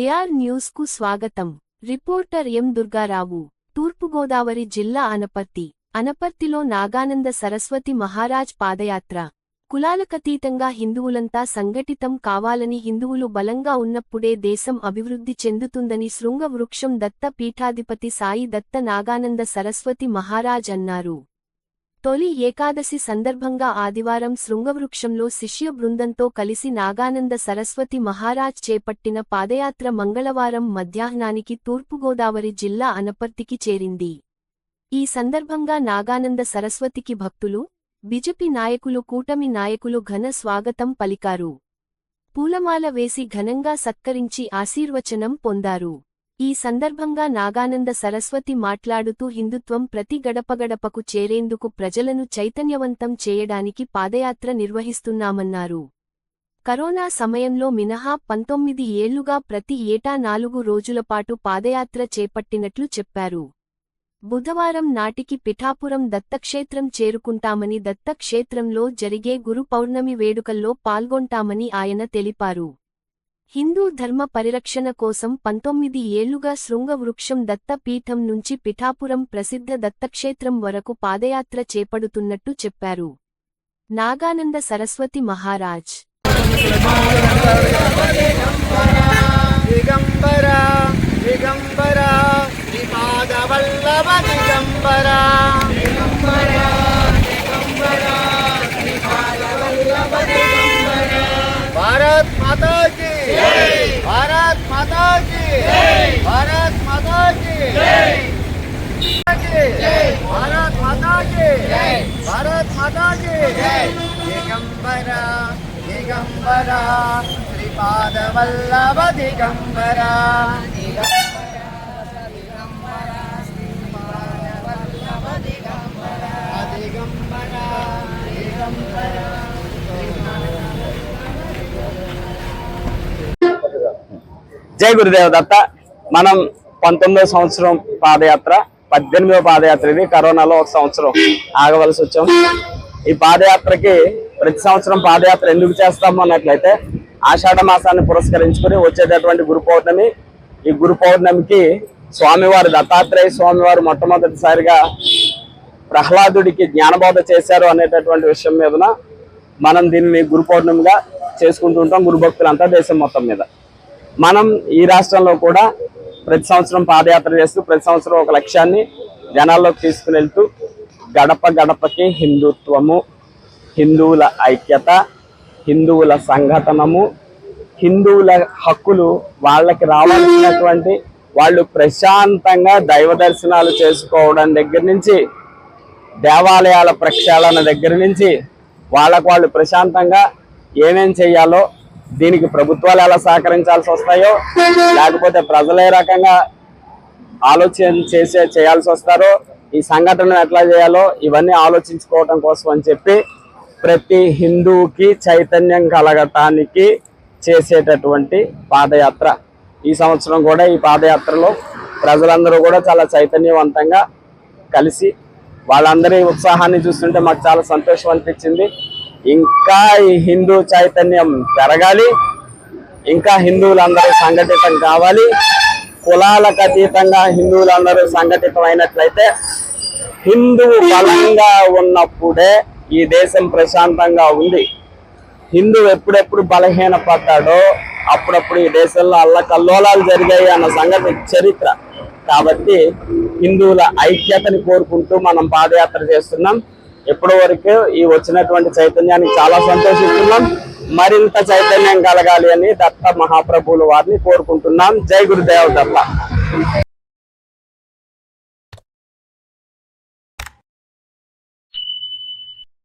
DR news కు స్వాగతం. Reporter ఎం దుర్గారావు. తూర్పుగోదావరి జిల్లా అనపర్తిలో నాగానంద సరస్వతి మహారాజ్ పాదయాత్ర. కులాలకతీతంగా హిందువులంతా సంఘటితం కావాలని, హిందువులు బలంగా ఉన్నప్పుడే దేశం అభివృద్ధి చెందుతుందని శృంగ వృక్షం దత్త పీఠాధిపతి సాయి దత్త నాగానంద సరస్వతి మహారాజ్ అన్నారు. తొలి ఏకాదశి సందర్భంగా ఆదివారం శృంగవృక్షంలో శిష్య బృందంతో కలిసి నాగానంద సరస్వతి మహారాజ్ చేపట్టిన పాదయాత్ర మంగళవారం మధ్యాహ్నానికి తూర్పుగోదావరి జిల్లా అనపర్తికి చేరింది. ఈ సందర్భంగా నాగానంద సరస్వతికి భక్తులు, బీజేపీ నాయకులు, కూటమి నాయకులు ఘన స్వాగతం పలికారు. పూలమాల వేసి ఘనంగా సత్కరించి ఆశీర్వచనం పొందారు. ఈ సందర్భంగా నాగానంద సరస్వతి మాట్లాడుతూ, హిందుత్వం ప్రతి గడపగడపకు చేరేందుకు ప్రజలను చైతన్యవంతం చేయడానికి పాదయాత్ర నిర్వహిస్తున్నామన్నారు. కరోనా సమయంలో మినహా 19 ఏళ్లుగా ప్రతి ఏటా 4 రోజులపాటు పాదయాత్ర చేపట్టినట్లు చెప్పారు. బుధవారం నాటికి పిఠాపురం దత్తక్షేత్రం చేరుకుంటామని, దత్తక్షేత్రంలో జరిగే గురు పౌర్ణమి వేడుకల్లో పాల్గొంటామని ఆయన తెలిపారు. హిందూ ధర్మ పరిరక్షణ కోసం 19 ఏళ్లుగా శృంగ వృక్షం దత్త పీఠం నుంచి పిఠాపురం ప్రసిద్ధ దత్తక్షేత్రం వరకు పాదయాత్ర చేపడుతున్నట్టు చెప్పారు. నాగానంద సరస్వతి మహారాజ్ भारत माता की जय, भारत माता की जय, भारत माता की जय, भारत माता की जय, भारत माता की जय. दिगंबरा दिगंबरा श्रीपाद वल्लभ दिगंबरा दिगंबरा दिगंबरा. జై గురుదేవ దత్త. మనం 19వ సంవత్సరం పాదయాత్ర, 18వ పాదయాత్ర. ఇది కరోనాలో ఒక సంవత్సరం ఆగవలసి వచ్చాం. ఈ పాదయాత్రకి ప్రతి సంవత్సరం పాదయాత్ర ఎందుకు చేస్తాము అన్నట్లయితే, ఆషాఢ మాసాన్ని పురస్కరించుకుని వచ్చేటటువంటి గురు పౌర్ణమి. ఈ గురు పౌర్ణమికి స్వామివారు, దత్తాత్రేయ స్వామివారు మొట్టమొదటిసారిగా ప్రహ్లాదుడికి జ్ఞానబోధ చేశారు అనేటటువంటి విషయం మీదన మనం దీన్ని గురు పౌర్ణమిగా చేసుకుంటూ ఉంటాం. గురు భక్తులంతా దేశం మొత్తం మీద. మనం ఈ రాష్ట్రంలో కూడా ప్రతి సంవత్సరం పాదయాత్ర చేస్తూ, ప్రతి సంవత్సరం ఒక లక్ష్యాన్ని జనాల్లోకి తీసుకుని వెళ్తూ, గడప గడపకి హిందుత్వము, హిందువుల ఐక్యత, హిందువుల సంఘటనము, హిందువుల హక్కులు వాళ్ళకి రావాల్సినటువంటి, వాళ్ళు ప్రశాంతంగా దైవ దర్శనాలు చేసుకోవడం దగ్గర నుంచి, దేవాలయాల ప్రక్షాళన దగ్గర నుంచి, వాళ్ళు ప్రశాంతంగా ఏమేం చెయ్యాలో, దీనికి ప్రభుత్వాలు ఎలా సహకరించాల్సి వస్తాయో, లేకపోతే ప్రజలు ఏ రకంగా ఆలోచన చేయాల్సి వస్తారో, ఈ సంఘటన ఎట్లా చేయాలో, ఇవన్నీ ఆలోచించుకోవటం కోసం అని చెప్పి ప్రతి హిందువుకి చైతన్యం కలగటానికి చేసేటటువంటి పాదయాత్ర. ఈ సంవత్సరం కూడా ఈ పాదయాత్రలో ప్రజలందరూ కూడా చాలా చైతన్యవంతంగా కలిసి, వాళ్ళందరి ఉత్సాహాన్ని చూస్తుంటే మాకు చాలా సంతోషం అనిపించింది. ఇంకా ఈ హిందూ చైతన్యం పెరగాలి, ఇంకా హిందువులందరూ సంఘటితం కావాలి. కులాలకు అతీతంగా హిందువులందరూ సంఘటితం అయినట్లయితే, హిందువు బలంగా ఉన్నప్పుడే ఈ దేశం ప్రశాంతంగా ఉంది. హిందువు ఎప్పుడెప్పుడు బలహీనపడ్డాడో అప్పుడప్పుడు ఈ దేశంలో అల్లకల్లోలాలు జరిగాయి అన్న సంగతి చరిత్ర. కాబట్టి హిందువుల ఐక్యతని కోరుకుంటూ మనం పాదయాత్ర చేస్తున్నాం. ఎప్పటి వరకు ఈ వచ్చినటువంటి చైతన్యానికి చాలా సంతోషిస్తున్నాం. మరింత చైతన్యం కలగాలి అని దత్త మహాప్రభువుల వారిని కోరుకుంటున్నాం. జై గురుదేవ దత్త.